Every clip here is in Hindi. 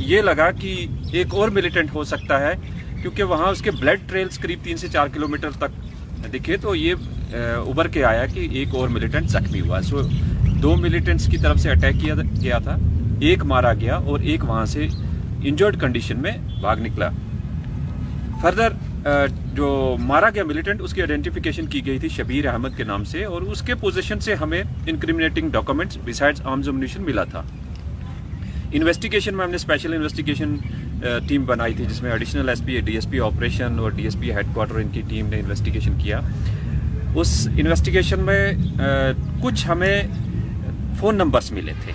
ये लगा कि एक और मिलिटेंट हो सकता है, क्योंकि वहाँ उसके ब्लड ट्रेल्स करीब 3 से 4 किलोमीटर तक दिखे। तो ये उभर के आया कि एक और मिलिटेंट जख्मी हुआ। सो 2 मिलिटेंट्स की तरफ से अटैक किया गया था, एक मारा गया और एक वहाँ से इंजर्ड कंडीशन में भाग निकला। फर्दर जो मारा गया मिलिटेंट, उसकी आइडेंटिफिकेशन की गई थी शबीर अहमद के नाम से, और उसके पोजीशन से हमें incriminating documents besides arms ammunition मिला था। इन्वेस्टिगेशन में हमने स्पेशल इन्वेस्टिगेशन टीम बनाई थी, जिसमें एडिशनल एसपी, डीएसपी ऑपरेशन और डीएसपी हेडक्वार्टर, इनकी टीम ने इन्वेस्टिगेशन किया। उस इन्वेस्टिगेशन में कुछ हमें फ़ोन नंबर्स मिले थे,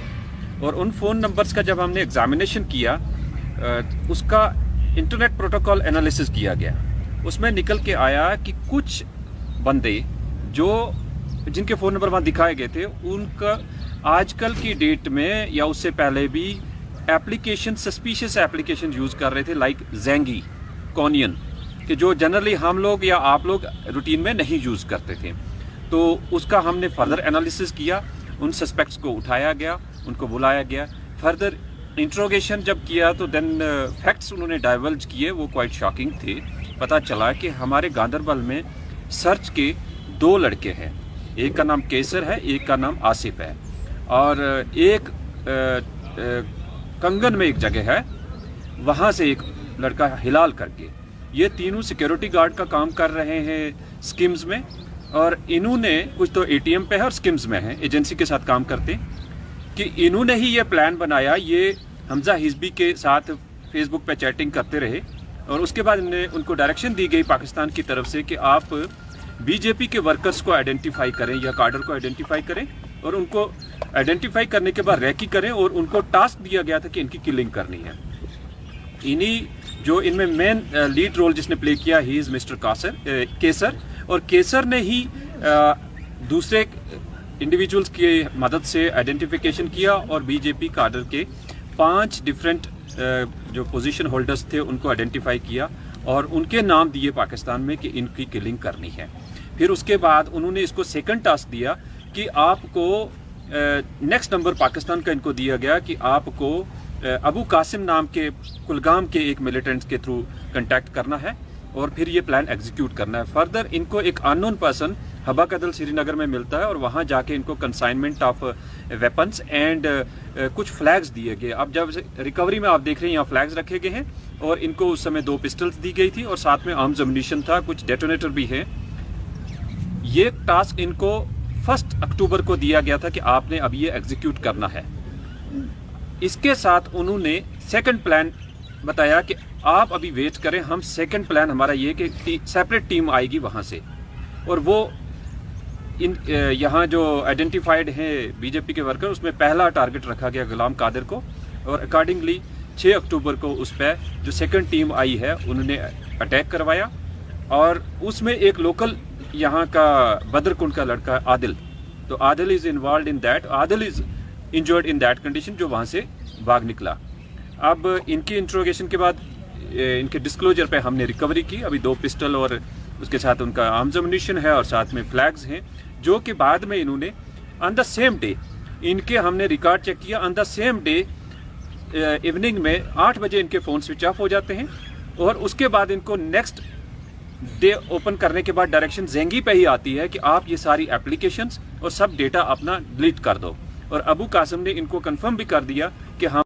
और उन फ़ोन नंबर्स का जब हमने एग्जामिनेशन किया, उसका इंटरनेट प्रोटोकॉल एनालिसिस किया गया। उसमें निकल के आया कि कुछ बंदे जिनके फ़ोन नंबर वहाँ दिखाए गए थे, उनका आजकल की डेट में या उससे पहले भी एप्लीकेशन, सस्पिशियस एप्लीकेशन यूज़ कर रहे थे, लाइक ज़ेंगी, कॉनियन, कि जो जनरली हम लोग या आप लोग रूटीन में नहीं यूज़ करते थे। तो उसका हमने फर्दर एनालिसिस किया, उन सस्पेक्ट्स को उठाया गया, उनको बुलाया गया। फर्दर इंट्रोगेशन जब किया तो देन फैक्ट्स उन्होंने डाइवर्ज किए, वो क्वाइट शॉकिंग थे। पता चला कि हमारे गांदरबल में सर्च के 2 लड़के हैं, एक का नाम केसर है, एक का नाम आसिफ है, और एक कंगन में एक जगह है, वहाँ से एक लड़का हिलाल करके। ये तीनों सिक्योरिटी गार्ड का काम कर रहे हैं स्किम्स में, और इन्होंने कुछ तो एटीएम पे है और स्किम्स में है, एजेंसी के साथ काम करते, कि इन्होंने ही ये प्लान बनाया। ये हमजा हिजबी के साथ फेसबुक पे चैटिंग करते रहे, और उसके बाद उनको डायरेक्शन दी गई पाकिस्तान की तरफ से कि आप बीजेपी के वर्कर्स को आइडेंटिफाई करें या कार्डर को आइडेंटिफाई करें, और उनको आइडेंटिफाई करने के बाद रैकी करें, और उनको टास्क दिया गया था कि इनकी किलिंग करनी है। जो इनमें मेन लीड रोल जिसने प्ले किया, ही इज मिस्टर केसर, और केसर ने ही दूसरे इंडिविजुअल्स की मदद से आइडेंटिफिकेशन किया, और बीजेपी कार्डर के 5 डिफरेंट जो पोजीशन होल्डर्स थे उनको आइडेंटिफाई किया, और उनके नाम दिए पाकिस्तान में कि इनकी किलिंग करनी है। फिर उसके बाद उन्होंने इसको सेकंड टास्क दिया कि आपको नेक्स्ट नंबर पाकिस्तान का इनको दिया गया कि आपको अबू कासिम नाम के कुलगाम के एक मिलिटेंट्स के थ्रू कांटेक्ट करना है, और फिर ये प्लान एग्जीक्यूट करना है। फर्दर इनको एक अननोन पर्सन हबा कदल श्रीनगर में मिलता है, और वहाँ जाके इनको कंसाइनमेंट ऑफ वेपन्स एंड कुछ फ्लैग्स दिए गए। अब जब रिकवरी में आप देख रहे हैं, यहाँ फ्लैग्स रखे गए हैं, और इनको उस समय 2 पिस्टल्स दी गई थी, और साथ में आर्म्स एम्युनिशन था, कुछ डेटोनेटर भी है। ये टास्क इनको 1 अक्टूबर को दिया गया था कि आपने अब ये एग्जीक्यूट करना है। इसके साथ उन्होंने सेकंड प्लान बताया कि आप अभी वेट करें, हम सेकंड प्लान हमारा ये कि सेपरेट टीम आएगी वहाँ से, और वो यहाँ जो आइडेंटिफाइड हैं बीजेपी के वर्कर, उसमें पहला टारगेट रखा गया गुलाम कादिर को, और अकॉर्डिंगली 6 अक्टूबर को उस पर जो सेकंड टीम आई है उन्होंने अटैक करवाया, और उसमें एक लोकल यहाँ का बदरकुंड का लड़का आदिल, तो Adil is involve in that, Adil is injured in that condition, जो वहाँ से भाग निकला। अब इनकी इंट्रोगेशन के बाद इनके डिस्क्लोजर पे हमने रिकवरी की, अभी 2 पिस्टल और उसके साथ उनका आर्म्स एम्युनिशन है, और साथ में फ्लैग्स हैं, जो कि बाद में इन्होंने ऑन द सेम डे, इनके हमने रिकॉर्ड चेक किया, on the same day evening में 8 बजे इनके फ़ोन स्विच ऑफ हो जाते हैं, और उसके बाद इनको नेक्स्ट डे ओपन करने के बाद डायरेक्शन ज़ेंगी पे ही आती है कि आप ये सारी एप्लीकेशंस और सब डेटा अपना डिलीट कर दो। और अबू कासिम ने इनको कंफर्म भी कर दिया कि हम